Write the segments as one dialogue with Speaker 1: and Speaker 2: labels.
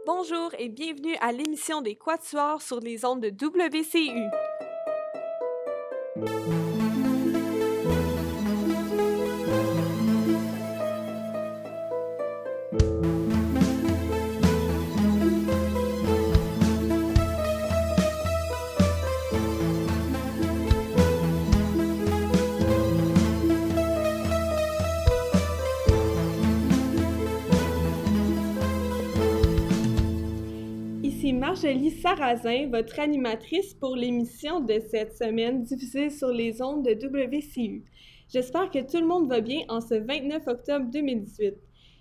Speaker 1: Bonjour et bienvenue à l'émission des Quatuors sur les ondes de WCU. Ici Marjolie Sarrazin, votre animatrice pour l'émission de cette semaine diffusée sur les ondes de WCU. J'espère que tout le monde va bien en ce 29 octobre 2018.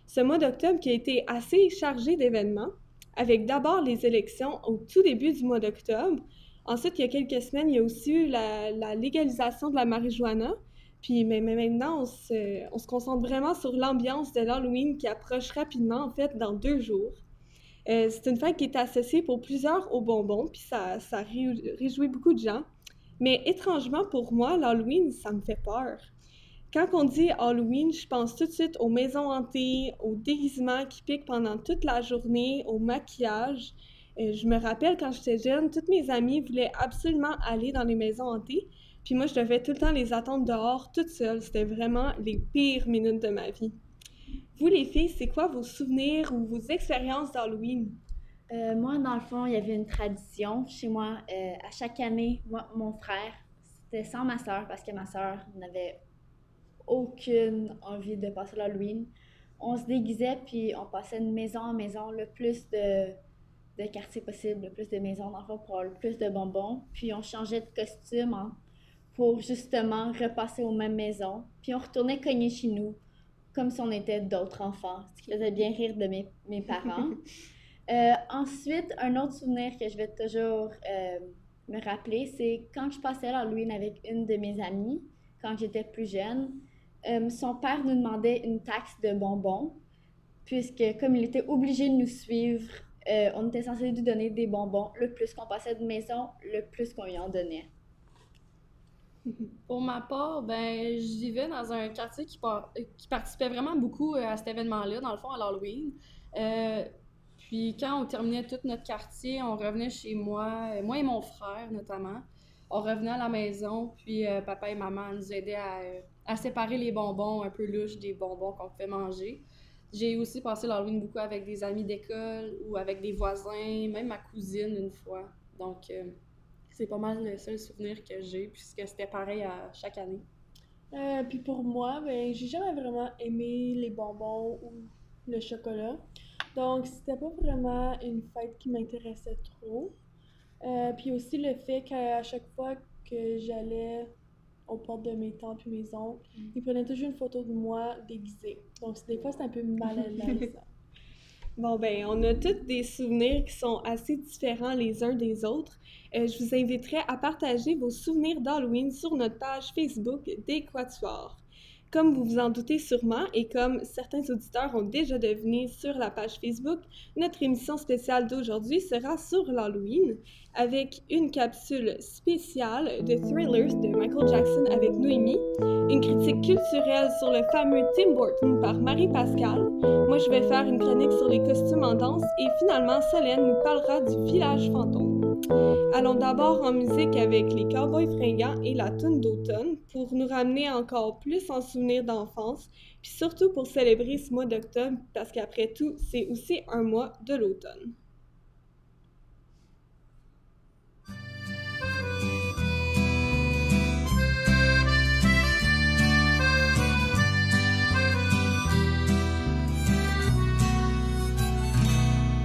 Speaker 1: Ce mois d'octobre qui a été assez chargé d'événements, avec d'abord les élections au tout début du mois d'octobre. Ensuite, il y a quelques semaines, il y a aussi eu la légalisation de la marijuana. Puis mais maintenant, on se concentre vraiment sur l'ambiance de l'Halloween qui approche rapidement, en fait, dans 2 jours. C'est une fête qui est associée pour plusieurs aux bonbons, puis ça réjouit beaucoup de gens. Mais étrangement, pour moi, l'Halloween, ça me fait peur. Quand on dit Halloween, je pense tout de suite aux maisons hantées, aux déguisements qui piquent pendant toute la journée, au maquillage. Je me rappelle quand j'étais jeune, toutes mes amies voulaient absolument aller dans les maisons hantées, puis moi, je devais tout le temps les attendre dehors toute seule. C'était vraiment les pires minutes de ma vie. Vous, les filles, c'est quoi vos souvenirs ou vos expériences d'Halloween?
Speaker 2: Moi, dans le fond, il y avait une tradition chez moi. À chaque année, moi, mon frère, c'était sans ma sœur, parce que ma sœur n'avait aucune envie de passer l'Halloween. On se déguisait, puis on passait de maison en maison, le plus de quartiers possible, le plus de maisons, dans le fond, pour avoir le plus de bonbons. Puis on changeait de costume pour justement repasser aux mêmes maisons. Puis on retournait cogner chez nous, comme si on était d'autres enfants, ce qui faisait bien rire de mes parents. Ensuite, un autre souvenir que je vais toujours me rappeler, c'est quand je passais l'Halloween avec une de mes amies, quand j'étais plus jeune, son père nous demandait une taxe de bonbons, puisque comme il était obligé de nous suivre, on était censé lui donner des bonbons. Le plus qu'on passait de maison, le plus qu'on lui en donnait.
Speaker 3: Pour ma part, je vivais dans un quartier qui participait vraiment beaucoup à cet événement-là, dans le fond, à l'Halloween. Puis quand on terminait tout notre quartier, on revenait chez moi et mon frère notamment. On revenait à la maison, puis papa et maman nous aidaient à séparer les bonbons un peu louches des bonbons qu'on pouvait manger. J'ai aussi passé l'Halloween beaucoup avec des amis d'école ou avec des voisins, même ma cousine une fois. Donc, c'est pas mal le seul souvenir que j'ai, puisque c'était pareil à chaque année.
Speaker 4: Puis pour moi, j'ai jamais vraiment aimé les bonbons ou le chocolat. Donc, c'était pas vraiment une fête qui m'intéressait trop. Puis aussi le fait qu'à chaque fois que j'allais aux portes de mes tantes et mes oncles, ils prenaient toujours une photo de moi déguisée. Donc, des fois, c'est un peu malaisant.
Speaker 1: Bon, on a tous des souvenirs qui sont assez différents les uns des autres. Je vous inviterai à partager vos souvenirs d'Halloween sur notre page Facebook des Quatuors. Comme vous vous en doutez sûrement et comme certains auditeurs ont déjà deviné sur la page Facebook, notre émission spéciale d'aujourd'hui sera sur l'Halloween avec une capsule spéciale de Thrillers de Michael Jackson avec Noémie, une critique culturelle sur le fameux Tim Burton par Marie-Pascale. Moi, je vais faire une chronique sur les costumes en danse et finalement, Solène nous parlera du village fantôme. Allons d'abord en musique avec les Cowboys fringants et la toune d'automne pour nous ramener encore plus en souvenirs d'enfance, puis surtout pour célébrer ce mois d'octobre parce qu'après tout, c'est aussi un mois de l'automne.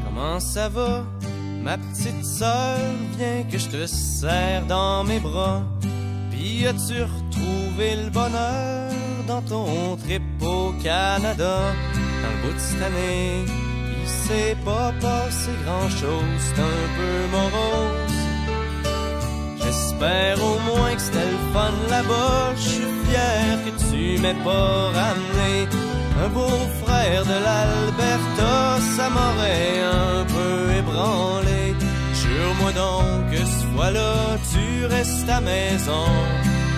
Speaker 5: Comment ça va, ma petite sœur? Viens que je te serre dans mes bras. Puis as-tu retrouvé le bonheur dans ton trip au Canada? Dans le bout de cette année, il s'est pas passé grand-chose, c'est un peu morose. J'espère au moins que c'était le fun là-bas. Je suis fier que tu m'aies pas ramené un beau-frère de l'Alberta, ça m'aurait un peu ébranlé. Jure-moi donc que ce fois-là, tu restes à maison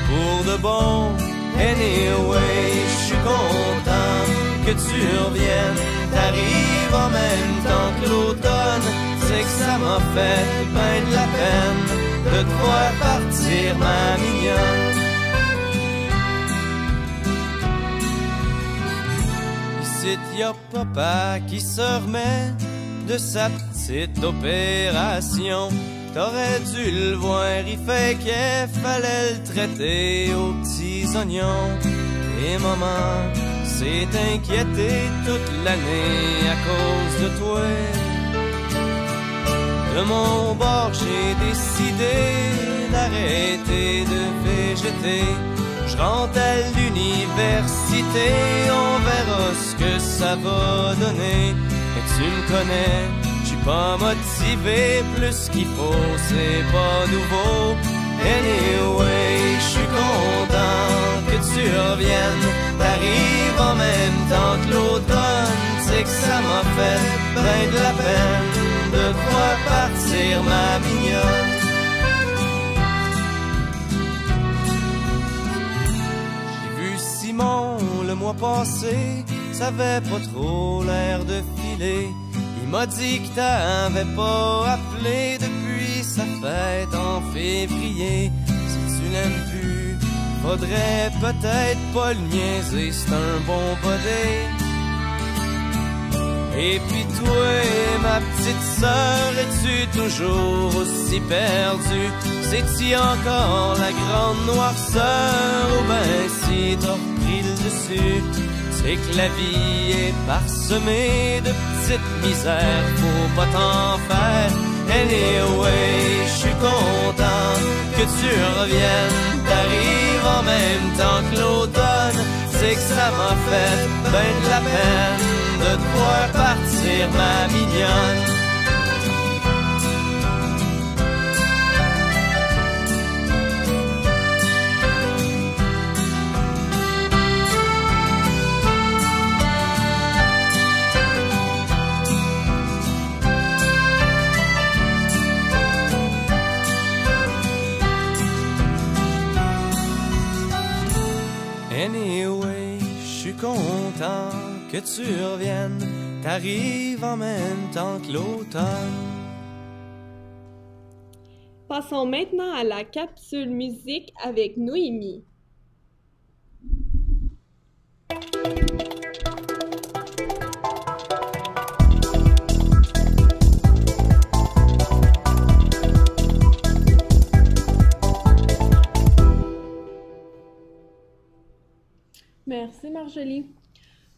Speaker 5: pour de bon. Anyway, je suis content que tu reviennes. t'arrives en même temps que l'automne. C'est que ça m'a fait ben de la peine de te voir partir, ma mignonne. Ici y'a papa qui se remet de sa petite opération. T'aurais dû le voir, il fait qu'il fallait le traiter aux petits oignons. Et maman s'est inquiétée toute l'année à cause de toi. De mon bord, j'ai décidé d'arrêter de végéter. Je rentre à l'université, on verra ce que ça va donner. Et tu me connais, j'suis pas motivé, plus qu'il faut, c'est pas nouveau. Anyway, j'suis content que tu reviennes. T'arrives en même temps que l'automne, c'est que ça m'a fait ben de la peine de te voir partir, ma mignonne. J'ai vu Simon le mois passé, ça avait pas trop l'air de filer. Il m'a dit que t'avais pas appelé depuis sa fête en février. Si tu l'aimes plus, faudrait peut-être pas le niaiser, c'est un bon body. Et puis toi, ma petite sœur, es-tu toujours aussi perdue? C'est-tu encore la grande noirceur ou ben si t'as repris le dessus? C'est que la vie est parsemée de petites misères, faut pas t'en faire. Anyway, j'suis content que tu reviennes. T'arrives en même temps que l'automne, c'est que ça m'a fait ben de la peine de te voir partir, ma mignonne. Anyway, j'suis content que tu reviennes. T'arrives en même temps que l'automne.
Speaker 1: Passons maintenant à la capsule musique avec Noémie.
Speaker 4: Merci Marjolie.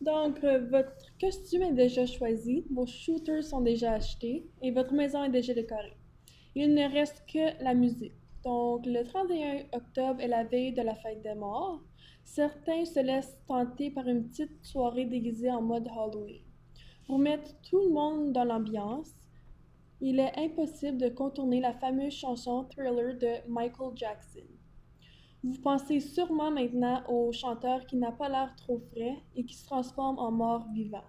Speaker 4: Donc, votre costume est déjà choisi, vos shooters sont déjà achetés et votre maison est déjà décorée. Il ne reste que la musique. Donc, le 31 octobre est la veille de la fête des morts. Certains se laissent tenter par une petite soirée déguisée en mode Halloween. Pour mettre tout le monde dans l'ambiance, il est impossible de contourner la fameuse chanson Thriller de Michael Jackson. Vous pensez sûrement maintenant au chanteur qui n'a pas l'air trop frais et qui se transforme en mort vivant.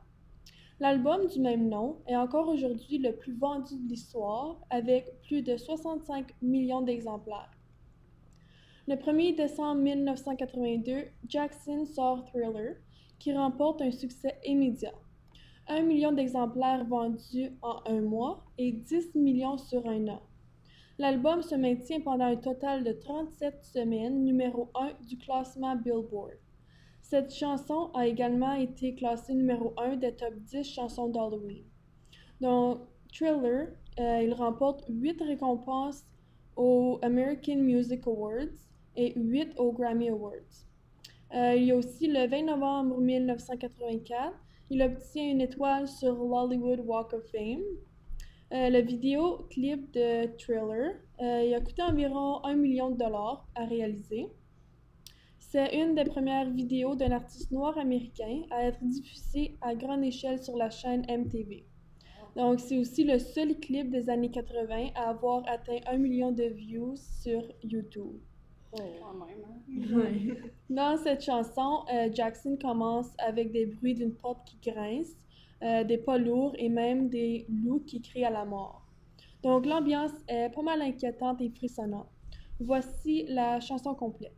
Speaker 4: L'album du même nom est encore aujourd'hui le plus vendu de l'histoire avec plus de 65 millions d'exemplaires. Le 1er décembre 1982, Jackson sort Thriller qui remporte un succès immédiat. 1 million d'exemplaires vendus en un mois et 10 millions sur un an. L'album se maintient pendant un total de 37 semaines, numéro 1 du classement Billboard. Cette chanson a également été classée numéro 1 des top 10 chansons d'Halloween. Donc, Thriller, il remporte 8 récompenses aux American Music Awards et 8 aux Grammy Awards. Il y a aussi le 20 novembre 1984, il obtient une étoile sur l'Hollywood Walk of Fame. Le vidéoclip de Thriller, il a coûté environ 1 million de dollars à réaliser. C'est une des premières vidéos d'un artiste noir américain à être diffusée à grande échelle sur la chaîne MTV. Donc, c'est aussi le seul clip des années 80 à avoir atteint 1 million de views sur YouTube.
Speaker 3: Oh, quand même, hein?
Speaker 4: Ouais. Dans cette chanson, Jackson commence avec des bruits d'une porte qui grince, des pas lourds et même des loups qui crient à la mort. Donc l'ambiance est pas mal inquiétante et frissonnante. Voici la chanson complète.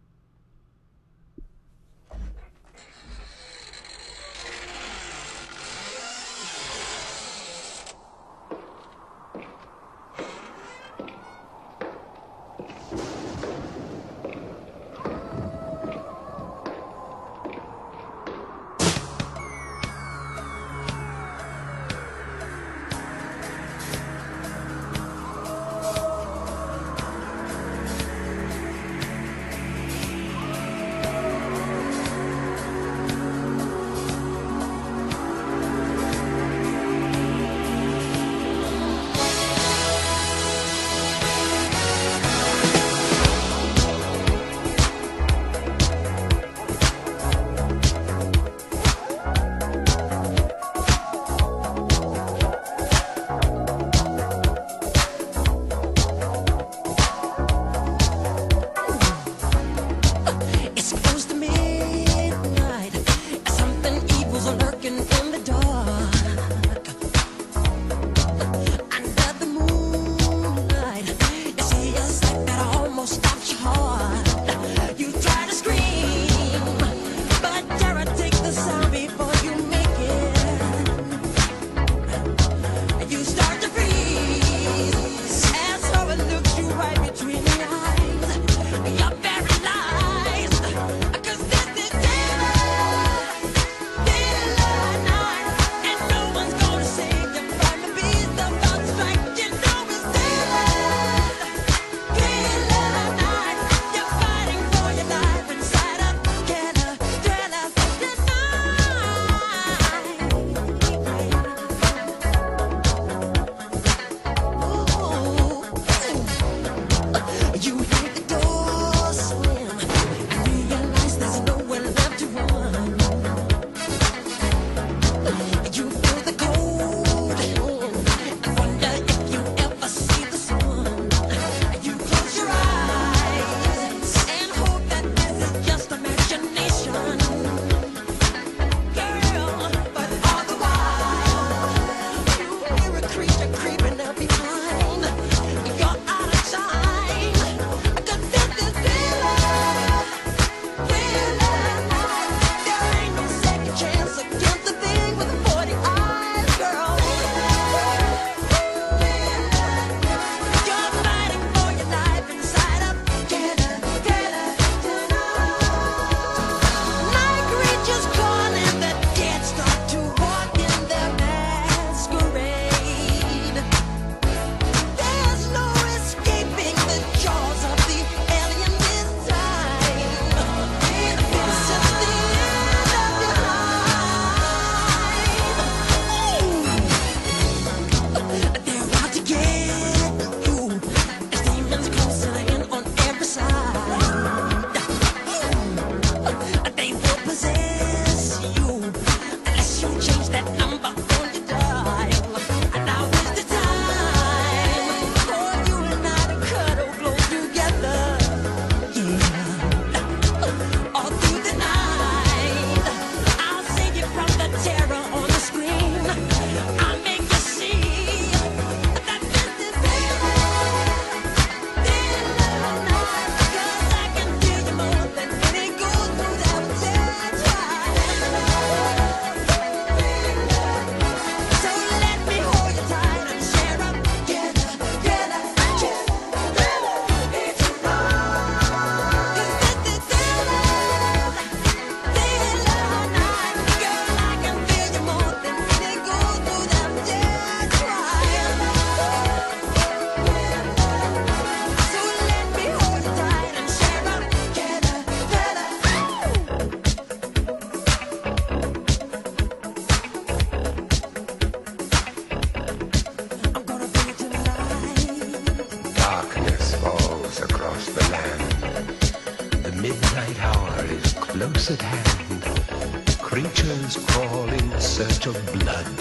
Speaker 6: search of blood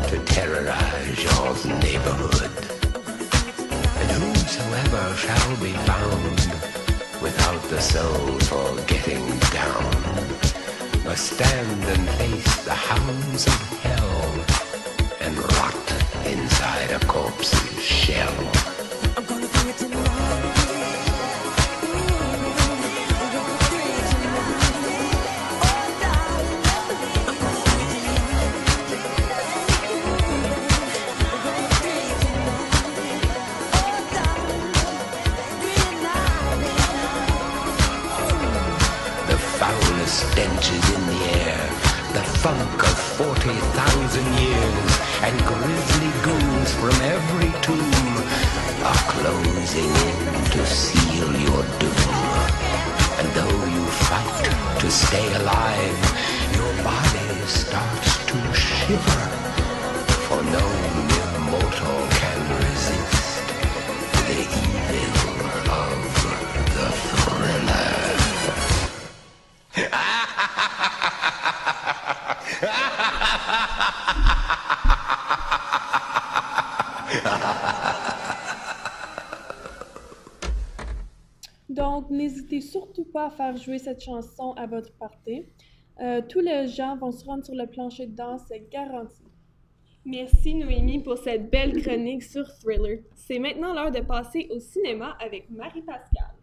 Speaker 6: to terrorize your neighborhood. And whosoever shall be found without the soul for getting down must stand and face the hounds of hell and rot inside a corpse's shell. I'm gonna bring it to the stench is in the air, the funk of 40,000 years, and grisly ghouls from every tomb are closing in to seal your doom. And though you fight to stay alive, your body starts to shiver, for no immortal can resist the evil of the thriller.
Speaker 4: Donc, n'hésitez surtout pas à faire jouer cette chanson à votre party. Tous les gens vont se rendre sur le plancher de danse, c'est garanti.
Speaker 1: Merci Noémie pour cette belle chronique sur Thriller. C'est maintenant l'heure de passer au cinéma avec Marie-Pascale.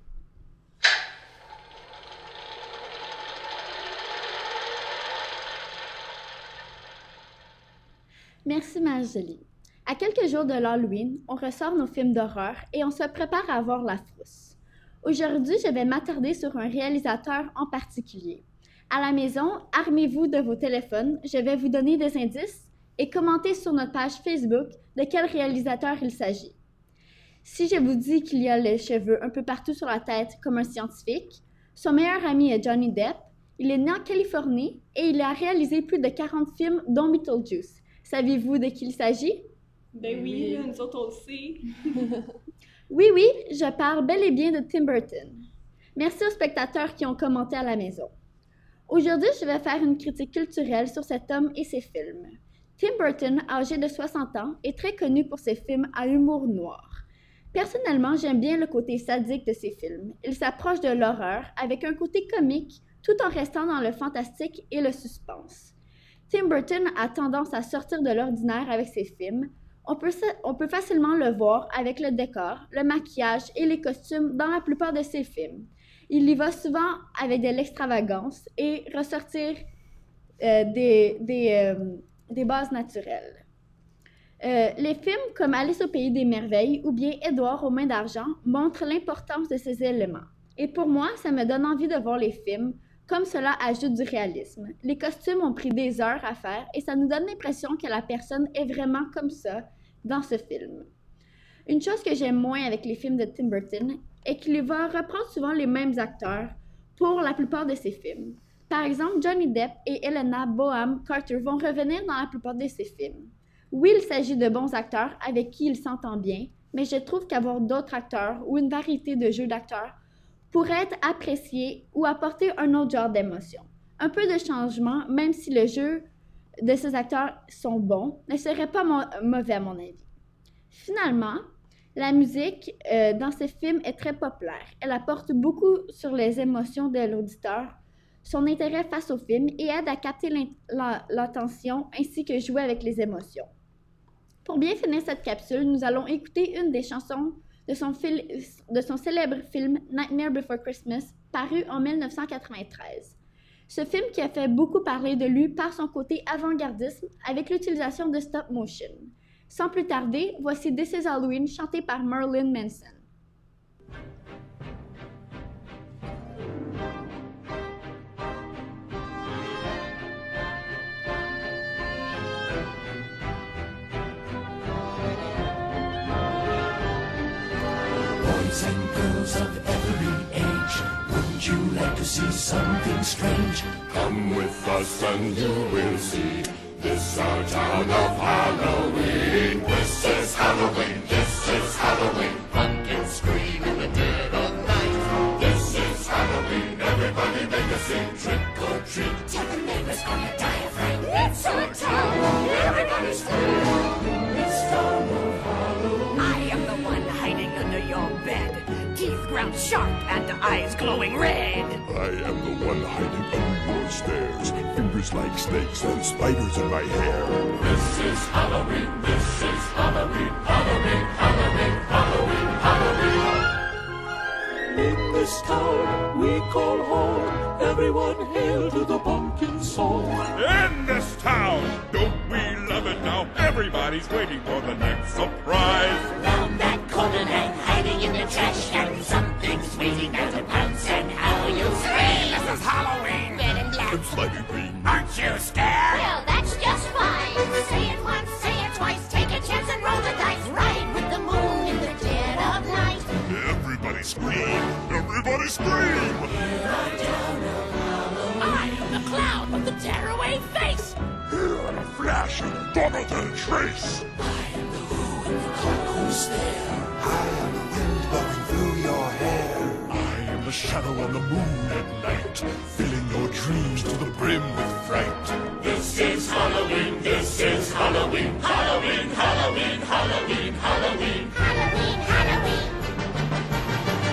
Speaker 2: Merci Marjolie. À quelques jours de l'Halloween, on ressort nos films d'horreur et on se prépare à avoir la frousse. Aujourd'hui, je vais m'attarder sur un réalisateur en particulier. À la maison, armez-vous de vos téléphones, je vais vous donner des indices et commenter sur notre page Facebook de quel réalisateur il s'agit. Si je vous dis qu'il y a les cheveux un peu partout sur la tête comme un scientifique, son meilleur ami est Johnny Depp, il est né en Californie et il a réalisé plus de 40 films dont Beetlejuice. Saviez-vous de qui il s'agit?
Speaker 1: Ben oui, là, nous autres on le sait.
Speaker 2: Oui, je parle bel et bien de Tim Burton. Merci aux spectateurs qui ont commenté à la maison. Aujourd'hui, je vais faire une critique culturelle sur cet homme et ses films. Tim Burton, âgé de 60 ans, est très connu pour ses films à humour noir. Personnellement, j'aime bien le côté sadique de ses films. Il s'approche de l'horreur avec un côté comique tout en restant dans le fantastique et le suspense. Tim Burton a tendance à sortir de l'ordinaire avec ses films. On peut facilement le voir avec le décor, le maquillage et les costumes dans la plupart de ses films. Il y va souvent avec de l'extravagance et ressortir des bases naturelles. Les films comme Alice au pays des merveilles ou bien Édouard aux mains d'argent montrent l'importance de ces éléments. Et pour moi, ça me donne envie de voir les films, comme cela ajoute du réalisme. Les costumes ont pris des heures à faire et ça nous donne l'impression que la personne est vraiment comme ça dans ce film. Une chose que j'aime moins avec les films de Tim Burton est qu'il va reprendre souvent les mêmes acteurs pour la plupart de ses films. Par exemple, Johnny Depp et Helena Bonham Carter vont revenir dans la plupart de ses films. Oui, il s'agit de bons acteurs avec qui il s'entend bien, mais je trouve qu'avoir d'autres acteurs ou une variété de jeux d'acteurs pourrait être apprécié ou apporter un autre genre d'émotion. Un peu de changement, même si le jeu de ces acteurs sont bons, ne serait pas mauvais à mon avis. Finalement, la musique dans ces films est très populaire. Elle apporte beaucoup sur les émotions de l'auditeur, son intérêt face au film et aide à capter l'attention ainsi que jouer avec les émotions. Pour bien finir cette capsule, nous allons écouter une des chansons de son célèbre film Nightmare Before Christmas, paru en 1993. Ce film qui a fait beaucoup parler de lui par son côté avant-gardisme avec l'utilisation de stop motion. Sans plus tarder, voici This Is Halloween chanté par Marilyn Manson.
Speaker 7: Boys and girls of every age, wouldn't you like to see something strange? Come with us and you will see. This our town of Halloween. This is Halloween, this is Halloween. Pumpkins scream in the dead of night. This is Halloween, everybody make a scene. Trick or treat, tell the neighbors on your diaphragm. It's our
Speaker 8: eyes glowing red.
Speaker 7: I am the one hiding under your stairs, fingers like snakes and spiders in my hair.
Speaker 9: This is Halloween, this is Halloween, Halloween, Halloween, Halloween, Halloween. In this town we call home, everyone hail to the pumpkin song.
Speaker 10: In this town, don't we love it now? Everybody's waiting for the next surprise.
Speaker 8: Found that corner and hiding in the trash can. Something's waiting now to pounce and how you scream.
Speaker 9: This is Halloween.
Speaker 8: Red and black.
Speaker 7: And slimy green.
Speaker 9: Aren't you scared?
Speaker 8: Well, that's just fine. Say it once, say it twice. Take a chance and roll the dice. Ride with the moon in the dead of night.
Speaker 7: Everybody scream! Everybody scream!
Speaker 8: I am the clown with the tearaway face.
Speaker 7: Here in a flash and gone without a trace.
Speaker 9: I am the who in the cold stare.
Speaker 7: I am the wind blowing through your hair. I am the shadow on the moon at night, filling your dreams to the brim with fright.
Speaker 9: This is Halloween, this is Halloween, Halloween, Halloween, Halloween, Halloween.
Speaker 8: Halloween, Halloween.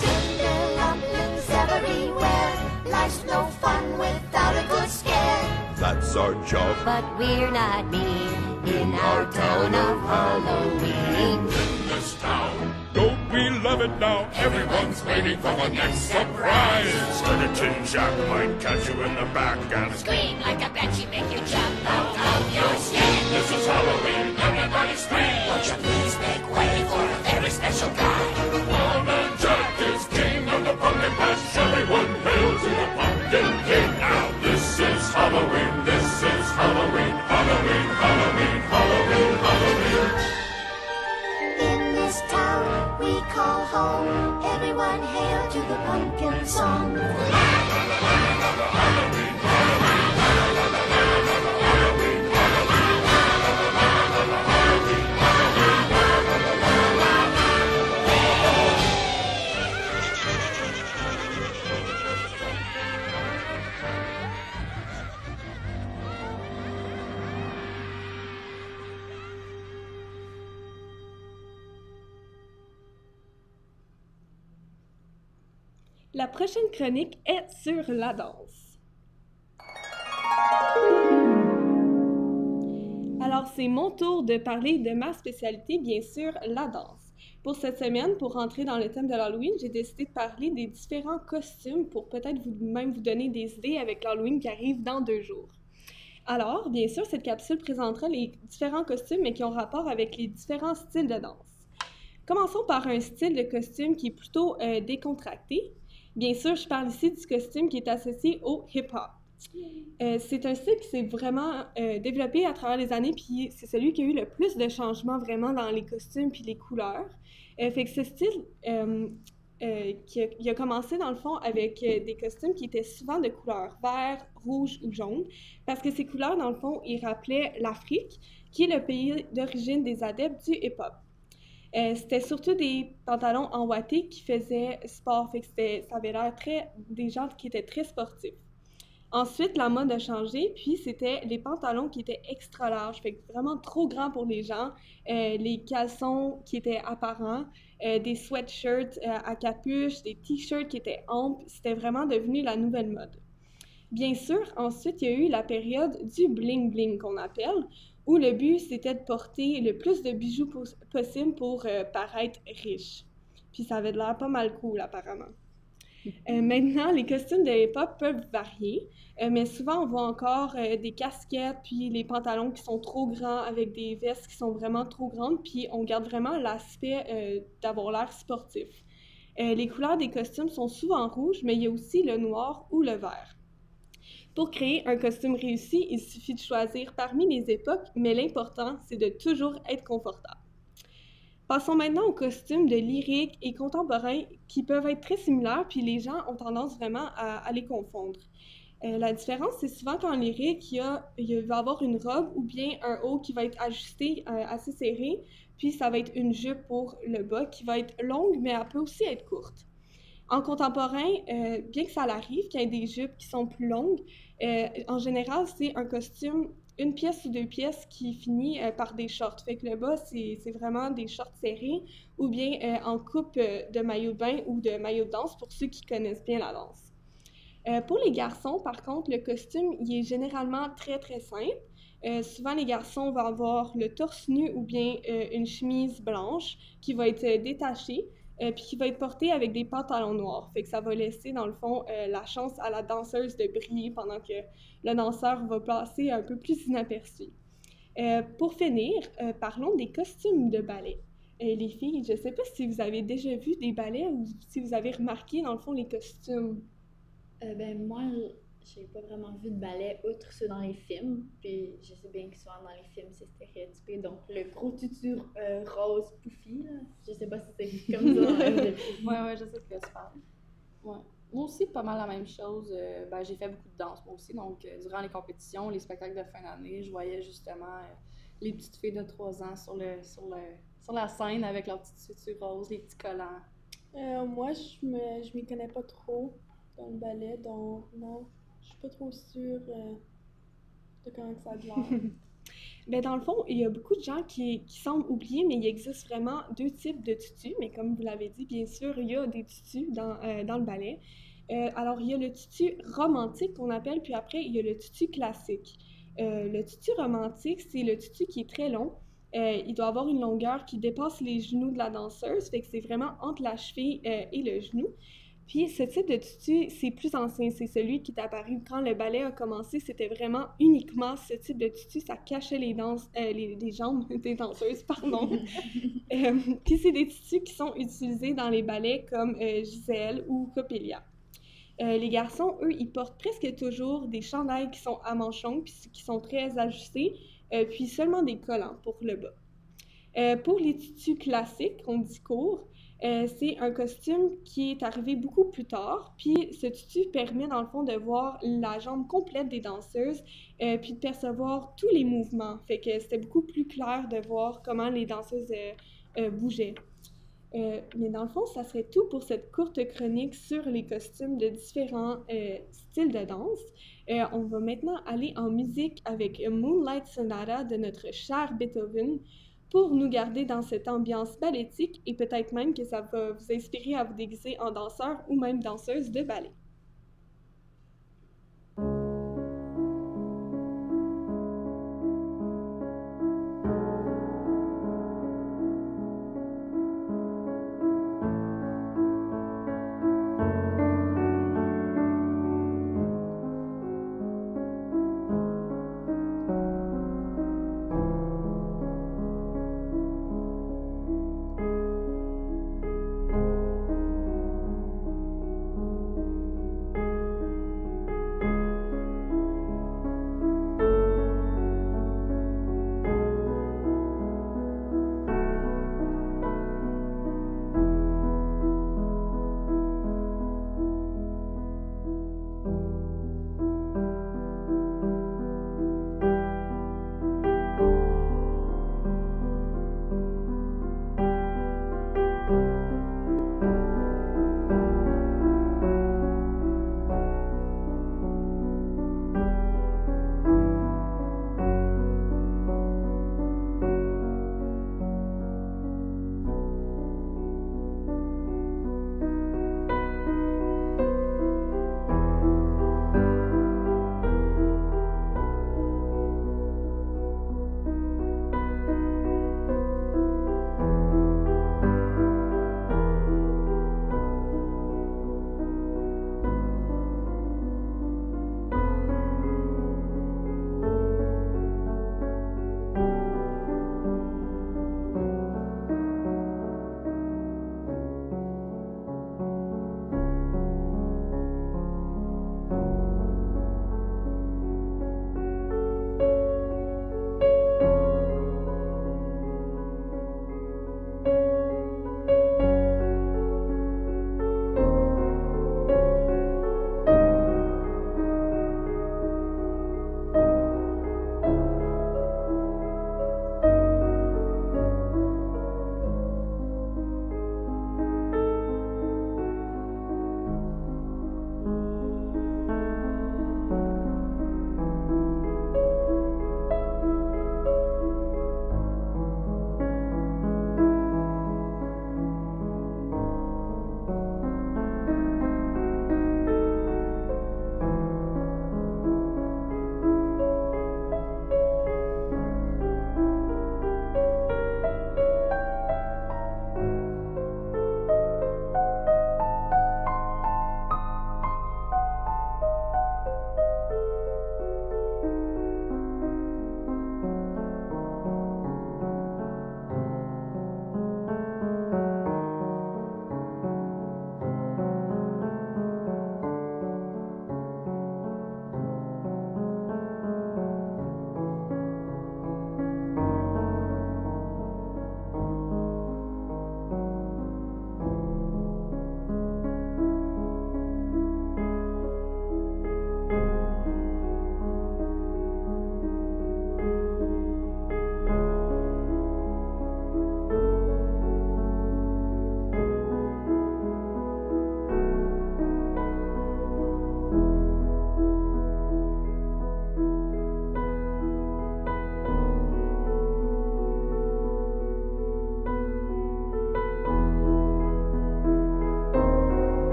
Speaker 8: Tinder lumblings everywhere. Life's no fun without a good scare.
Speaker 7: That's our job.
Speaker 8: But we're not mean in our town of Halloween.
Speaker 9: In this town,
Speaker 10: Don't we love it now?
Speaker 9: everyone's waiting for the next surprise.
Speaker 7: Skeleton Jack might catch you in the back and
Speaker 8: Scream like a banshee, make you jump out of your skin.
Speaker 9: This is Halloween, everybody scream.
Speaker 8: Won't you please make way for a very special guy?
Speaker 9: Old Man Jack is king of the pumpkin patch. Everyone hail to the pumpkin king. Now this is Halloween, this is Halloween, Halloween, Halloween, Halloween, Halloween.
Speaker 8: In this town we call home, everyone hail to the pumpkin song.
Speaker 1: La prochaine chronique est sur la danse. Alors, c'est mon tour de parler de ma spécialité, bien sûr, la danse. Pour cette semaine, pour rentrer dans le thème de l'Halloween, j'ai décidé de parler des différents costumes pour peut-être même vous donner des idées avec l'Halloween qui arrive dans 2 jours. Alors, bien sûr, cette capsule présentera les différents costumes, mais qui ont rapport avec les différents styles de danse. Commençons par un style de costume qui est plutôt décontracté. Bien sûr, je parle ici du costume qui est associé au hip-hop. C'est un style qui s'est vraiment développé à travers les années, puis c'est celui qui a eu le plus de changements vraiment dans les costumes puis les couleurs. Fait que ce style, il a commencé dans le fond avec des costumes qui étaient souvent de couleur vert, rouge ou jaune, parce que ces couleurs, dans le fond, ils rappelaient l'Afrique, qui est le pays d'origine des adeptes du hip-hop. C'était surtout des pantalons en ouaté qui faisaient sport, fait que ça avait l'air des gens qui étaient très sportifs. Ensuite, la mode a changé, puis c'était les pantalons qui étaient extra larges, fait que vraiment trop grands pour les gens, les caleçons qui étaient apparents, des sweatshirts à capuche, des t-shirts qui étaient amples, c'était vraiment devenu la nouvelle mode. Bien sûr, ensuite, il y a eu la période du bling-bling qu'on appelle, où le but, c'était de porter le plus de bijoux possible pour paraître riche. Puis ça avait l'air pas mal cool, apparemment. Maintenant, les costumes de hip-hop peuvent varier, mais souvent, on voit encore des casquettes, puis les pantalons qui sont trop grands, avec des vestes qui sont vraiment trop grandes, puis on garde vraiment l'aspect d'avoir l'air sportif. Les couleurs des costumes sont souvent rouges, mais il y a aussi le noir ou le vert. Pour créer un costume réussi, il suffit de choisir parmi les époques, mais l'important, c'est de toujours être confortable. Passons maintenant aux costumes de lyrique et contemporains qui peuvent être très similaires, puis les gens ont tendance vraiment à les confondre. La différence, c'est souvent qu'en lyrique, il va y avoir une robe ou bien un haut qui va être ajusté assez serré, puis ça va être une jupe pour le bas qui va être longue, mais elle peut aussi être courte. En contemporain, bien que ça l'arrive qu'il y ait des jupes qui sont plus longues, en général, c'est un costume une pièce ou deux pièces qui finit par des shorts. Fait que le bas, c'est vraiment des shorts serrés ou bien en coupe de maillot de bain ou de maillot de danse pour ceux qui connaissent bien la danse. Pour les garçons, par contre, le costume, il est généralement très, très simple. Souvent, les garçons vont avoir le torse nu ou bien une chemise blanche qui va être détachée, puis qui va être portée avec des pantalons noirs. Fait que ça va laisser, dans le fond, la chance à la danseuse de briller pendant que le danseur va passer un peu plus inaperçu. Pour finir, parlons des costumes de ballet. Les filles, je ne sais pas si vous avez déjà vu des ballets ou si vous avez remarqué, dans le fond, les costumes.
Speaker 2: Moi, j'ai pas vraiment vu de ballet outre ceux dans les films. Puis je sais bien que souvent dans les films, c'est stéréotypé. Donc le gros tutu rose pouffi, là. Je sais pas si c'est comme ça dans la vie.
Speaker 3: Ouais, je sais ce que tu parles. Ouais. Moi aussi, pas mal la même chose. J'ai fait beaucoup de danse, moi aussi. Donc, durant les compétitions, les spectacles de fin d'année, je voyais justement les petites filles de 3 ans sur la scène avec leurs petites tutus roses, les petits collants.
Speaker 4: Moi, je m'y connais pas trop dans le ballet, donc non, je suis pas trop sûre de comment ça a l'air.
Speaker 1: Dans le fond, il y a beaucoup de gens qui semblent oublier, mais il existe vraiment deux types de tutus. Mais comme vous l'avez dit, bien sûr, il y a des tutus dans le ballet. Alors, il y a le tutu romantique qu'on appelle, puis après, il y a le tutu classique. Le tutu romantique, c'est le tutu qui est très long. Il doit avoir une longueur qui dépasse les genoux de la danseuse, fait que c'est vraiment entre la cheville et le genou. Puis ce type de tutu, c'est plus ancien, c'est celui qui est apparu quand le ballet a commencé, c'était vraiment uniquement ce type de tutu, ça cachait les jambes des danseuses, pardon. Puis c'est des tutus qui sont utilisés dans les ballets comme Giselle ou Coppelia. Les garçons, eux, ils portent presque toujours des chandails qui sont à manches longues, puis qui sont très ajustés, puis seulement des collants pour le bas. Pour les tutus classiques, on dit courts, c'est un costume qui est arrivé beaucoup plus tard, puis ce tutu permet dans le fond de voir la jambe complète des danseuses, puis de percevoir tous les mouvements. Fait que c'était beaucoup plus clair de voir comment les danseuses bougeaient. Mais dans le fond, ça serait tout pour cette courte chronique sur les costumes de différents styles de danse. On va maintenant aller en musique avec Moonlight Sonata de notre cher Beethoven pour nous garder dans cette ambiance balletique et peut-être même que ça va vous inspirer à vous déguiser en danseur ou même danseuse de ballet.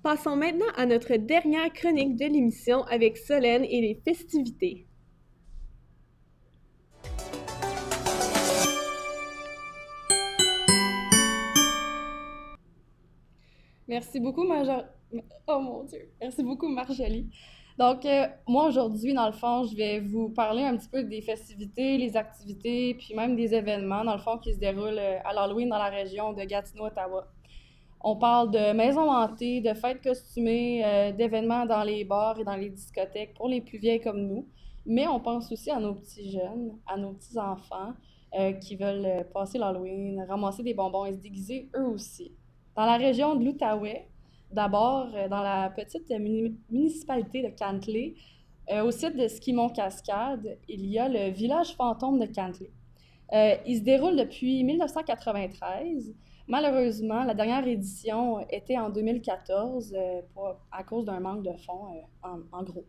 Speaker 1: Passons maintenant à notre dernière chronique de l'émission avec Solène et les festivités.
Speaker 3: Merci beaucoup, Oh mon Dieu! Merci beaucoup, Marjolie. Donc, moi, aujourd'hui, dans le fond, je vais vous parler un petit peu des festivités, les activités, puis même des événements, dans le fond, qui se déroulent à l'Halloween dans la région de Gatineau, Ottawa. On parle de maisons hantées, de fêtes costumées, d'événements dans les bars et dans les discothèques pour les plus vieilles comme nous, mais on pense aussi à nos petits jeunes, à nos petits-enfants qui veulent passer l'Halloween, ramasser des bonbons et se déguiser eux aussi. Dans la région de l'Outaouais, d'abord dans la petite municipalité de Cantley, au site de Ski Mont-Cascade, il y a le village fantôme de Cantley. Il se déroule depuis 1993. Malheureusement, la dernière édition était en 2014 à cause d'un manque de fonds, en gros.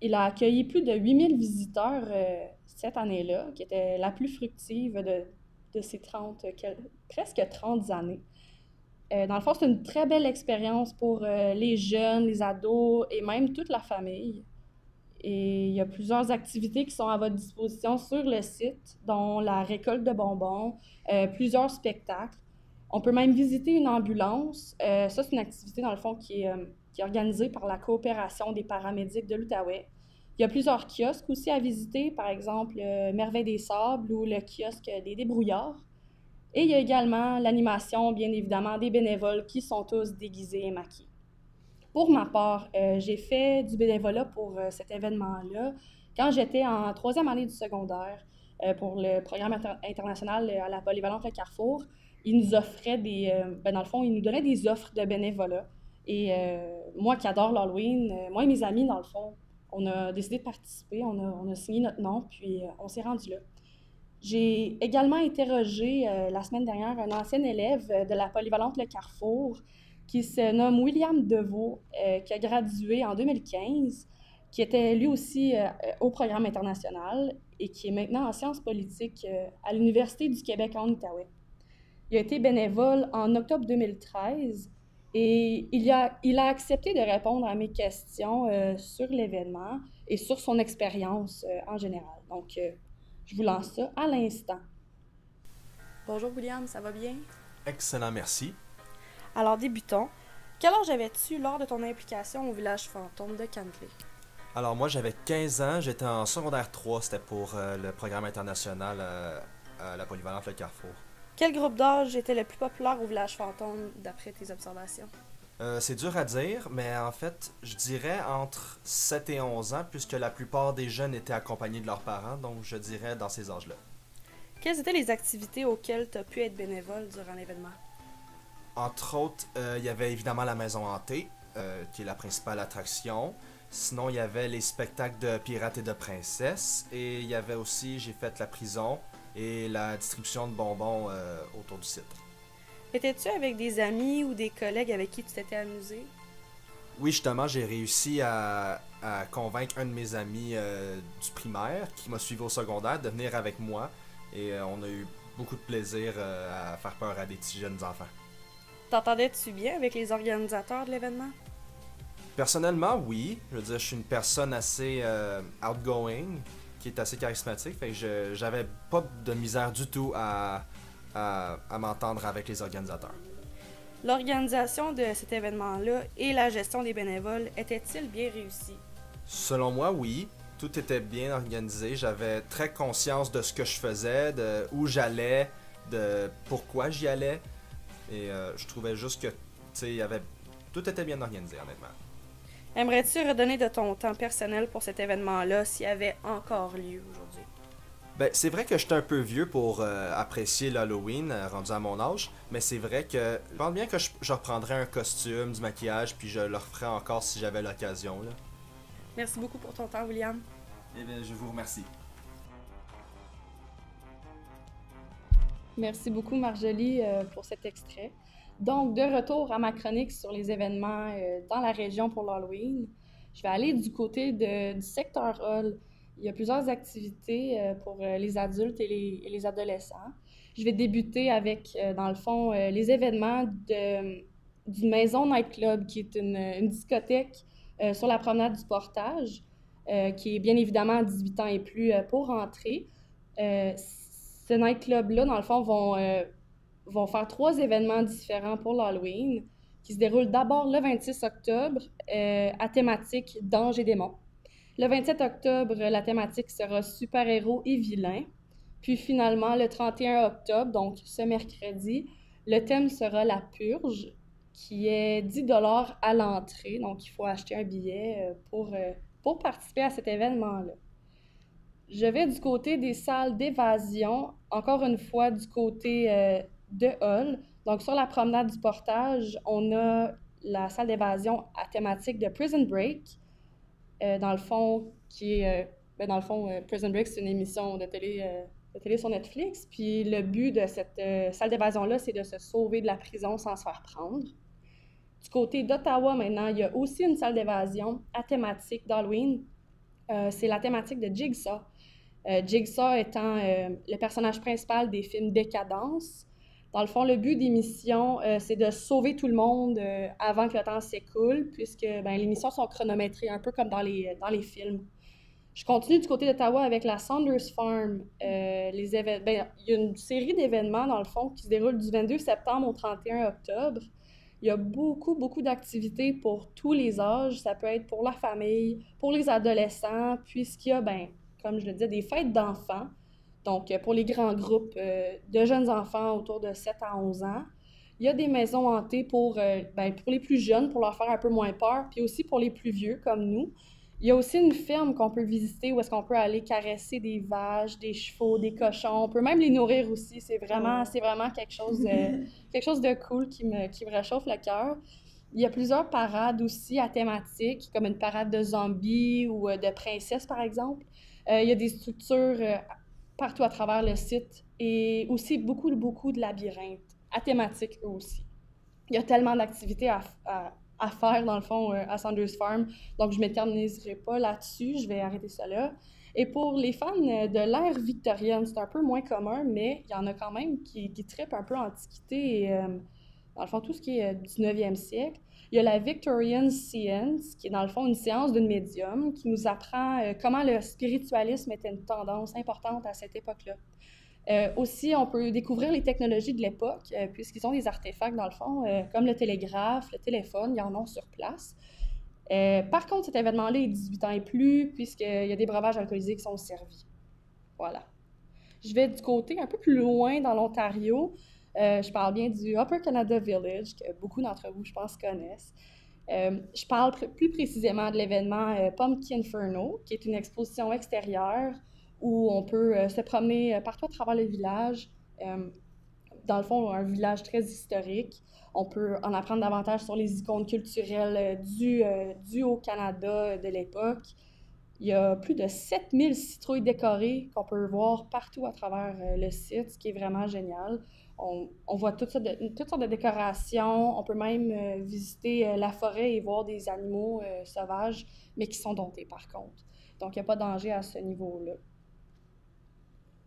Speaker 3: Il a accueilli plus de 8000 visiteurs cette année-là, qui était la plus fructive de ces presque 30 années. Dans le fond, c'est une très belle expérience pour les jeunes, les ados et même toute la famille. Et il y a plusieurs activités qui sont à votre disposition sur le site, dont la récolte de bonbons, plusieurs spectacles. On peut même visiter une ambulance. Ça, c'est une activité, dans le fond, qui est organisée par la coopération des paramédics de l'Outaouais. Il y a plusieurs kiosques aussi à visiter, par exemple Merveille des Sables ou le kiosque des Débrouillards. Et il y a également l'animation, bien évidemment, des bénévoles qui sont tous déguisés et maquillés. Pour ma part, j'ai fait du bénévolat pour cet événement-là quand j'étais en 3e année du secondaire pour le programme international à la Polyvalente Le Carrefour. Ils nous offraient dans le fond, ils nous donnaient des offres de bénévolat. Et moi qui adore l'Halloween, moi et mes amis, dans le fond, on a décidé de participer, on a signé notre nom, puis on s'est rendu là. J'ai également interrogé la semaine dernière un ancien élève de la Polyvalente Le Carrefour qui se nomme William Deveau, qui a gradué en 2015, qui était lui aussi au programme international et qui est maintenant en sciences politiques à l'Université du Québec en Outaouais. Il a été bénévole en octobre 2013 et il a accepté de répondre à mes questions sur l'événement et sur son expérience en général. Donc, je vous lance ça à l'instant. Bonjour William, ça va bien?
Speaker 11: Excellent, merci.
Speaker 3: Alors débutons. Quel âge avais-tu lors de ton implication au village fantôme de Cantley?
Speaker 11: Alors moi j'avais 15 ans, j'étais en secondaire 3, c'était pour le programme international à la Polyvalente Le Carrefour.
Speaker 3: Quel groupe d'âge était le plus populaire au village fantôme d'après tes observations?
Speaker 11: C'est dur à dire, mais en fait, je dirais entre 7 et 11 ans, puisque la plupart des jeunes étaient accompagnés de leurs parents, donc je dirais dans ces âges-là.
Speaker 3: Quelles étaient les activités auxquelles tu as pu être bénévole durant l'événement?
Speaker 11: Entre autres, il y avait évidemment la maison hantée, qui est la principale attraction. Sinon, il y avait les spectacles de pirates et de princesses. Et il y avait aussi, j'ai fait la prison et la distribution de bonbons autour du site.
Speaker 3: Étais-tu avec des amis ou des collègues avec qui tu t'étais amusé?
Speaker 11: Oui, justement, j'ai réussi à convaincre un de mes amis du primaire, qui m'a suivi au secondaire, de venir avec moi. Et on a eu beaucoup de plaisir à faire peur à des petits jeunes enfants.
Speaker 3: T'entendais-tu bien avec les organisateurs de l'événement?
Speaker 11: Personnellement, oui. Je veux dire, je suis une personne assez outgoing, qui est assez charismatique. Fait que j'avais pas de misère du tout à m'entendre avec les organisateurs.
Speaker 3: L'organisation de cet événement-là et la gestion des bénévoles étaient-ils bien réussis?
Speaker 11: Selon moi, oui. Tout était bien organisé. J'avais très conscience de ce que je faisais, de où j'allais, de pourquoi j'y allais. Et je trouvais juste que, tout était bien organisé, honnêtement.
Speaker 3: Aimerais-tu redonner de ton temps personnel pour cet événement-là s'il y avait encore lieu aujourd'hui?
Speaker 11: Ben, c'est vrai que j'étais un peu vieux pour apprécier l'Halloween, rendu à mon âge, mais c'est vrai que je pense bien que je reprendrais un costume, du maquillage, puis je le referais encore si j'avais l'occasion, là.
Speaker 3: Merci beaucoup pour ton temps, William.
Speaker 11: Eh bien, je vous remercie.
Speaker 3: Merci beaucoup, Marjolie, pour cet extrait. Donc, de retour à ma chronique sur les événements dans la région pour l'Halloween, je vais aller du côté du secteur Hall. Il y a plusieurs activités pour les adultes et les adolescents. Je vais débuter avec, dans le fond, les événements de du Maison Nightclub, qui est une discothèque sur la promenade du Portage, qui est bien évidemment à 18 ans et plus pour entrer. Ce nightclub-là, dans le fond, vont faire 3 événements différents pour l'Halloween, qui se déroulent d'abord le 26 octobre à thématique d'anges et démons. Le 27 octobre, la thématique sera super-héros et vilains. Puis finalement, le 31 octobre, donc ce mercredi, le thème sera la purge, qui est 10 $ à l'entrée. Donc, il faut acheter un billet pour participer à cet événement-là. Je vais du côté des salles d'évasion, encore une fois du côté de Hull. Donc, sur la promenade du Portage, on a la salle d'évasion à thématique de Prison Break, dans le fond, Prison Break, c'est une émission de télé sur Netflix. Puis le but de cette salle d'évasion-là, c'est de se sauver de la prison sans se faire prendre. Du côté d'Ottawa, maintenant, il y a aussi une salle d'évasion à thématique d'Halloween. C'est la thématique de Jigsaw. Jigsaw étant le personnage principal des films Décadence. Dans le fond, le but des missions, c'est de sauver tout le monde avant que le temps s'écoule, puisque les missions sont chronométrées, un peu comme dans les films. Je continue du côté d'Ottawa avec la Saunders Farm. Il y a une série d'événements, dans le fond, qui se déroulent du 22 septembre au 31 octobre. Il y a beaucoup d'activités pour tous les âges. Ça peut être pour la famille, pour les adolescents, puisqu'il y a, comme je le disais, des fêtes d'enfants. Donc, pour les grands groupes de jeunes enfants autour de 7 à 11 ans. Il y a des maisons hantées pour les plus jeunes, pour leur faire un peu moins peur, puis aussi pour les plus vieux, comme nous. Il y a aussi une ferme qu'on peut visiter où est-ce qu'on peut aller caresser des vaches, des chevaux, des cochons. On peut même les nourrir aussi. C'est vraiment quelque chose de cool qui me réchauffe le cœur. Il y a plusieurs parades aussi à thématique, comme une parade de zombies ou de princesses, par exemple. Il y a des structures partout à travers le site et aussi beaucoup de labyrinthes à thématique eux aussi. Il y a tellement d'activités à faire, dans le fond, à Saunders Farm. Donc, je ne m'éterniserai pas là-dessus. Je vais arrêter ça là. Et pour les fans de l'ère victorienne, c'est un peu moins commun, mais il y en a quand même qui trippent un peu Antiquité et, dans le fond, tout ce qui est 19e siècle. Il y a la Victorian Science, qui est, dans le fond, une séance d'une médium qui nous apprend comment le spiritualisme était une tendance importante à cette époque-là. Aussi, on peut découvrir les technologies de l'époque, puisqu'ils ont des artefacts, dans le fond, comme le télégraphe, le téléphone, ils en ont sur place. Par contre, cet événement-là est 18 ans et plus, puisqu'il y a des breuvages alcoolisés qui sont servis. Voilà. Je vais du côté un peu plus loin dans l'Ontario. Je parle bien du Upper Canada Village, que beaucoup d'entre vous, je pense, connaissent. Je parle plus précisément de l'événement Pumpkin Inferno, qui est une exposition extérieure où on peut se promener partout à travers le village. Dans le fond, un village très historique. On peut en apprendre davantage sur les icônes culturelles dues au Canada de l'époque. Il y a plus de 7000 citrouilles décorées qu'on peut voir partout à travers le site, ce qui est vraiment génial. On voit toutes sortes de décorations. On peut même visiter la forêt et voir des animaux sauvages, mais qui sont domptés par contre. Donc, il n'y a pas de danger à ce niveau-là.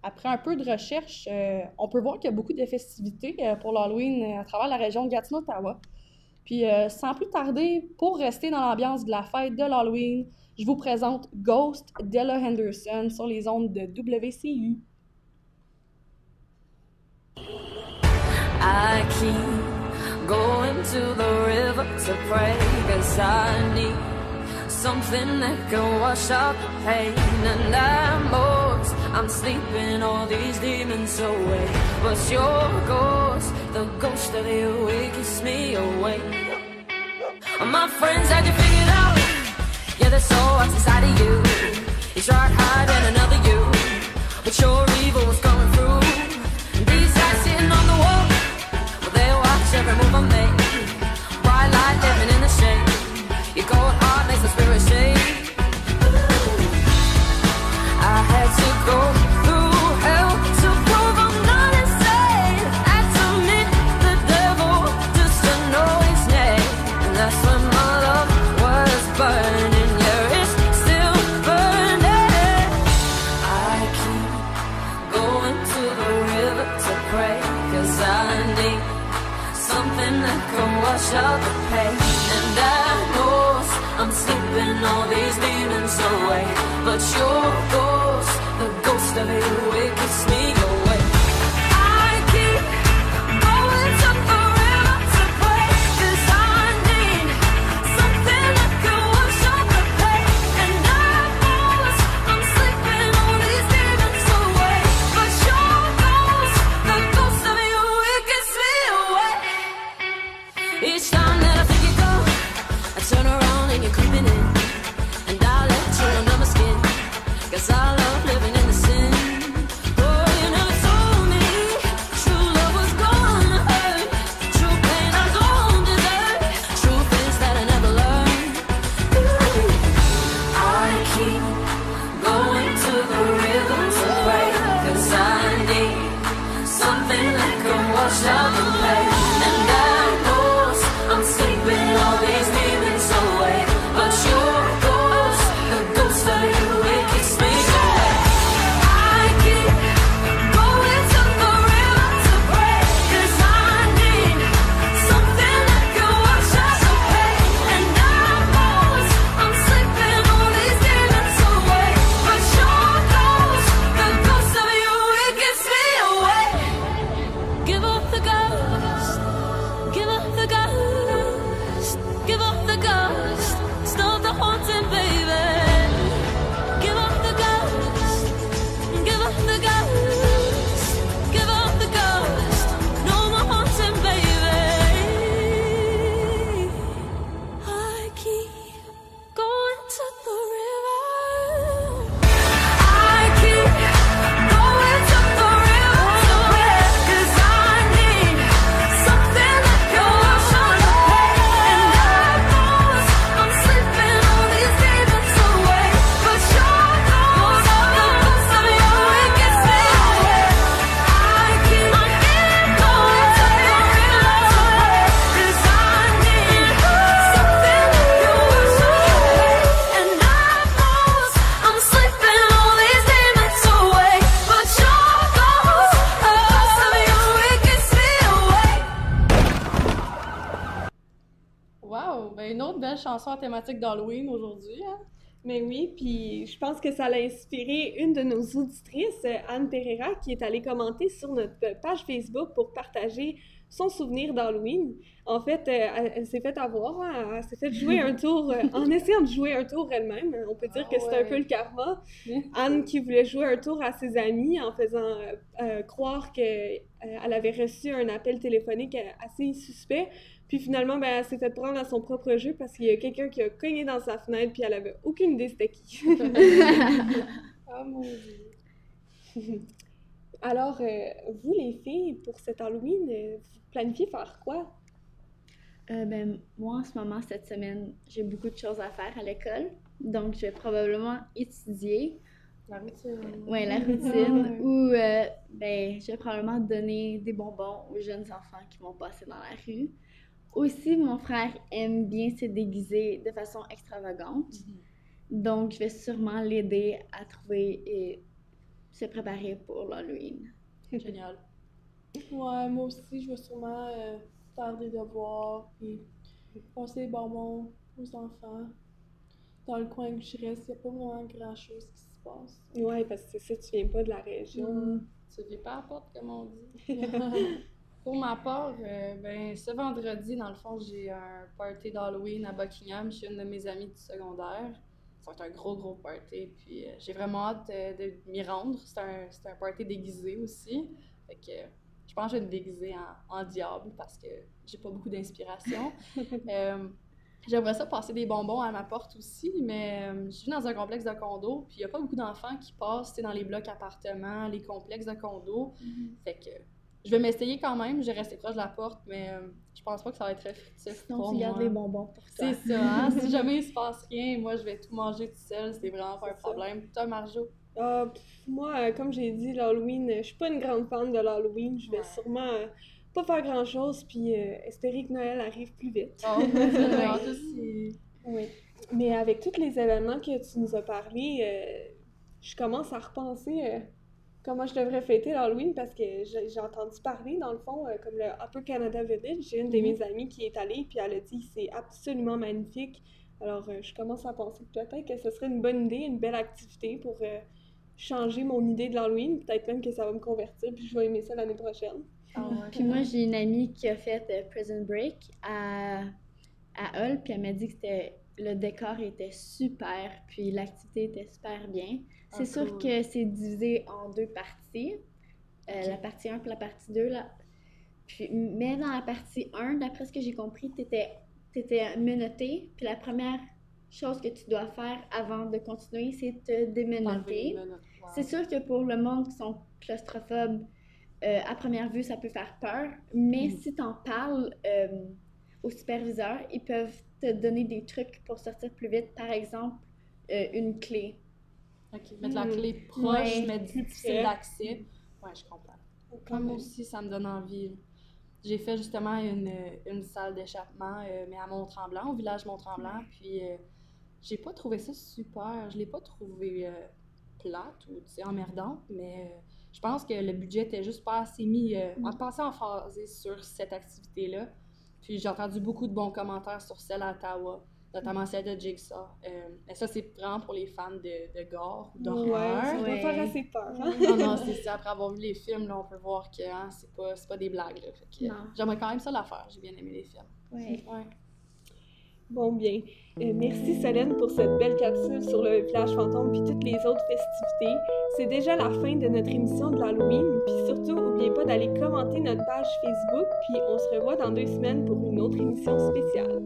Speaker 3: Après un peu de recherche, on peut voir qu'il y a beaucoup de festivités pour l'Halloween à travers la région de Gatineau-Ottawa. Puis, sans plus tarder, pour rester dans l'ambiance de la fête de l'Halloween, je vous présente Ghost d'Ella Henderson sur les ondes de WCU.
Speaker 12: I keep going to the river to pray, 'cause I need something that can wash out the pain. And I'm sleeping all these demons away, but your ghost, the ghost of you, it keeps me awake. My friends had you figured out, yeah, there's so what's inside of you. You tried hiding another you, but your evil was coming through. These guys sitting on the wall, well, they watch every move I make. Bright light living in the shade, your cold heart makes the spirit shake. I had to go through hell to prove I'm not insane. Had to meet the devil just to know his name. And that's when my love was burning. Yeah, it's still burning. wash out the pain. And I know I'm sleeping all these demons away, but your ghost, the ghost of you, it keeps me away. I keep going to the river to pray, 'cause I need something that can wash out the pain. And I know I'm sleeping all these demons away, but your ghost, the ghost of you, it keeps me away. Each time that I think you go, I turn around and you're creeping in, and I let you under my skin, 'cause I love living in the sin. Oh, you never told me true love was gonna hurt, true pain I don't deserve, truth is that I never learned. I keep going to the river to pray, 'cause I need something that can wash out the pain. And I know I'm sleeping all these demons away, but your ghost, the ghost of you, it keeps me away. I keep going to the river to pray, 'cause I need something that can wash out the pain. And I know I'm sleeping all these demons away, but your ghost, the ghost of you, it keeps me away. Give up the ghost, give up the ghost, give up the ghost, stop the haunting, baby. Give up the ghost, give up the ghost, give up the ghost, no more haunting, baby. I keep going to the river. I keep going to the river to pray, 'cause I need something that can wash out the pain. And I know I'm sleeping all these demons away, but your ghost, the ghost of you, it gets me away. I keep going to the river to pray, 'cause I need something that can wash out the pain. And I know I'm sleeping all these demons away, but your ghost, the ghost of you, it gets me away.
Speaker 3: Wow! Ben, une autre belle chanson thématique d'Halloween aujourd'hui, hein?
Speaker 1: Mais oui, puis je pense que ça l'a inspiré une de nos auditrices, Anne Pereira, qui est allée commenter sur notre page Facebook pour partager son souvenir d'Halloween. En fait, elle s'est fait avoir, hein, elle s'est fait jouer un tour, en essayant de jouer un tour elle-même. On peut dire que c'est un peu le karma. Anne qui voulait jouer un tour à ses amis en faisant croire qu'elle avait reçu un appel téléphonique assez suspect. Puis finalement, ben, elle s'est fait prendre à son propre jeu parce qu'il y a quelqu'un qui a cogné dans sa fenêtre puis elle avait aucune idée c'était qui.
Speaker 3: Oh mon Dieu!
Speaker 1: Alors, vous les filles, pour cet Halloween, vous planifiez faire quoi?
Speaker 2: Ben, moi, en ce moment, cette semaine, j'ai beaucoup de choses à faire à l'école. Donc, je vais probablement étudier.
Speaker 3: La routine.
Speaker 2: Oui, la routine. Ou, ben, je vais probablement donner des bonbons aux jeunes enfants qui vont passer dans la rue. Aussi, mon frère aime bien se déguiser de façon extravagante. Donc, je vais sûrement l'aider à trouver et se préparer pour l'Halloween.
Speaker 3: Génial.
Speaker 4: Ouais, moi aussi, je vais sûrement faire des devoirs, puis passer des bonbons aux enfants. Dans le coin que je reste, il n'y a pas vraiment grand-chose qui se passe.
Speaker 1: Ouais, parce que c'est ça, tu viens pas de la région.
Speaker 3: Tu vis pas à la porte, comme on dit. Pour ma part, ben, ce vendredi, dans le fond, j'ai un party d'Halloween à Buckingham chez une de mes amies du secondaire. Ça va être un gros party, puis j'ai vraiment hâte de m'y rendre. C'est un party déguisé aussi. Fait que je pense que je vais me déguiser en diable parce que j'ai pas beaucoup d'inspiration. J'aimerais ça passer des bonbons à ma porte aussi, mais je suis dans un complexe de condos, puis il n'y a pas beaucoup d'enfants qui passent dans les blocs appartements, les complexes de condos. Fait que je vais m'essayer quand même, je vais rester proche de la porte, mais je pense pas que ça va être très fructif
Speaker 2: Sinon,
Speaker 3: pour
Speaker 2: tu
Speaker 3: moi.
Speaker 2: gardes les bonbons pour toi.
Speaker 3: C'est ça, hein? Si jamais il se passe rien, moi je vais tout manger toute seule, c'est vraiment pas un problème. Toi, Marjo?
Speaker 1: Moi, comme j'ai dit, l'Halloween, je suis pas une grande fan de l'Halloween. Je vais sûrement pas faire grand-chose, puis espérer que Noël arrive plus vite.
Speaker 3: Oh, j'ai hâte aussi.
Speaker 1: Oui. Mais avec tous les événements que tu nous as parlé, je commence à repenser comment je devrais fêter l'Halloween parce que j'ai entendu parler, dans le fond, comme le Upper Canada Village. J'ai une de mes amies qui est allée, puis elle a dit c'est absolument magnifique. Alors, je commence à penser que peut-être que ce serait une bonne idée, une belle activité pour changer mon idée de l'Halloween. Peut-être même que ça va me convertir, puis je vais aimer ça l'année prochaine.
Speaker 2: Puis moi, j'ai une amie qui a fait Prison Break à Hull, puis elle m'a dit que le décor était super, puis l'activité était super bien. C'est sûr que c'est divisé en 2 parties, la partie 1 et la partie 2. Là. Puis, mais dans la partie 1, d'après ce que j'ai compris, t'étais menotté, puis la première chose que tu dois faire avant de continuer, c'est te démenoter. C'est sûr que pour le monde qui sont claustrophobes, à première vue, ça peut faire peur, mais si t'en parles au superviseur, ils peuvent te donner des trucs pour sortir plus vite. Par exemple, une clé.
Speaker 3: OK, mettre la clé proche, mais difficile d'accès. Ouais, je comprends. Moi aussi, ça me donne envie. J'ai fait justement une salle d'échappement, mais à Mont-Tremblant, au village Mont-Tremblant, puis j'ai pas trouvé ça super. Je l'ai pas trouvé plate ou emmerdante, mais je pense que le budget était juste pas assez mis, pas assez emphasé sur cette activité-là. Puis j'ai entendu beaucoup de bons commentaires sur celle à Ottawa, notamment celle de Jigsaw. Mais ça, c'est vraiment pour les fans de gore ou d'horreur.
Speaker 1: Ouais, ça doit faire assez peur. Hein?
Speaker 3: Non, c'est ça. Après avoir vu les films, là, on peut voir que hein, c'est pas des blagues. Là. Fait que, j'aimerais quand même ça la faire. J'ai bien aimé les films.
Speaker 2: Ouais.
Speaker 1: Bon, bien. Merci Solène pour cette belle capsule sur le village fantôme puis toutes les autres festivités. C'est déjà la fin de notre émission de l'Halloween. Puis surtout, n'oubliez pas d'aller commenter notre page Facebook. Puis on se revoit dans 2 semaines pour une autre émission spéciale.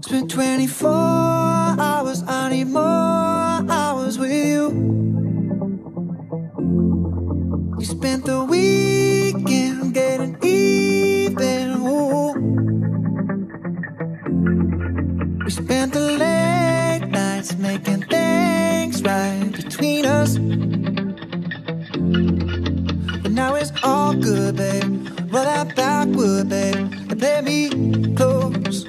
Speaker 13: It's been 24 hours, I need more hours with you. We spent the weekend getting even, ooh. We spent the late nights making things right between us. But now it's all good, babe. Roll that backward, babe, and play me close.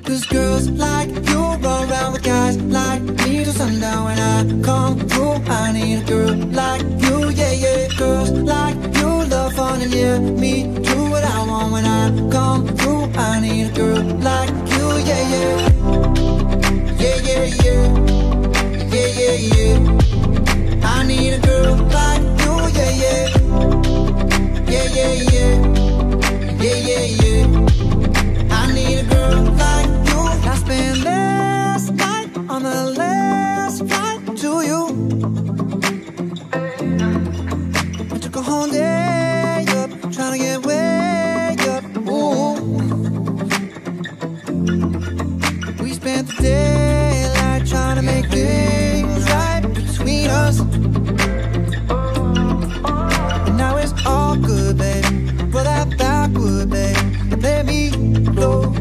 Speaker 13: Cause girls like you run around with guys like me till sundown. When I come through, I need a girl like you, yeah, yeah. Girls like you love fun and yeah, me do what I want. When I come through, I need a girl like you, yeah, yeah. Yeah, yeah, yeah. Yeah, yeah, yeah. I need a girl like you, yeah, yeah. Yeah, yeah, yeah. Yeah, yeah, yeah. I need a girl like you. I spent last night on the last flight to you. I took a whole day up, trying to get way up. Ooh. We spent the daylight trying to make things right between us. And now it's all good, babe. Roll that backward, babe, and play me close.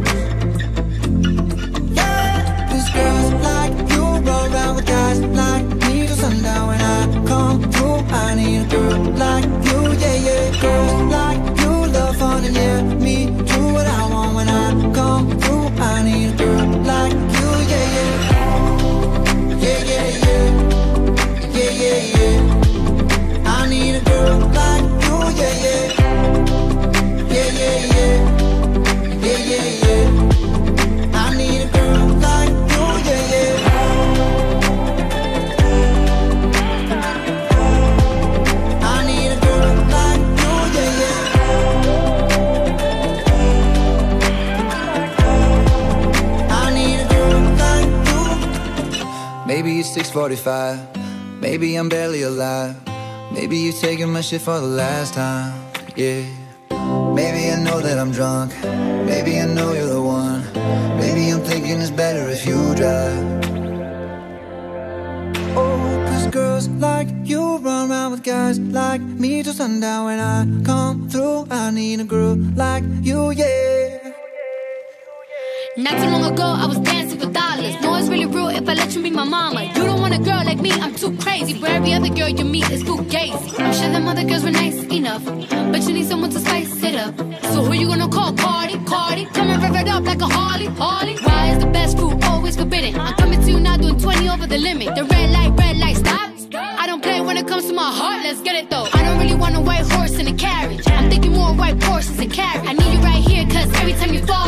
Speaker 13: Yeah, 'cause girls like you run around with guys like me till sundown. When I come through, I need a girl like you, yeah, yeah. Girls like you love fun and yeah, me do what I want. When I come through, I need a girl like you, yeah, yeah. Yeah, yeah, yeah. Yeah, yeah, yeah. I need a girl like you, yeah, yeah. Yeah, yeah, yeah. Yeah, yeah, yeah. I need a girl like you, yeah, yeah. I need a girl like you, yeah, yeah. I need a girl like you. Maybe it's 6:45. Maybe I'm barely alive. Maybe you're taking my shit for the last time, yeah. Maybe I know that I'm drunk. Maybe I know you're the one. Maybe I'm thinking it's better if you drive. Oh, 'cause girls like you run around with guys like me till sundown. When I come through, I need a girl like you, yeah.
Speaker 14: Not too long ago, I was dancing for dollars. No, it's really real if I let you be my mama. You don't wanna a girl like me, I'm too crazy. But every other girl you meet is fugazi. I'm sure them other girls were nice enough, but you need someone to spice it up. So who you gonna call? Cardi, Cardi. Come and rev it up like a Harley, Harley. Why is the best food always forbidden? I'm coming to you now doing 20 over the limit. The red light, stop. I don't play when it comes to my heart, let's get it though. I don't really want a white horse in a carriage. I'm thinking more white horses and carriage. I need you right here, cause every time you fall,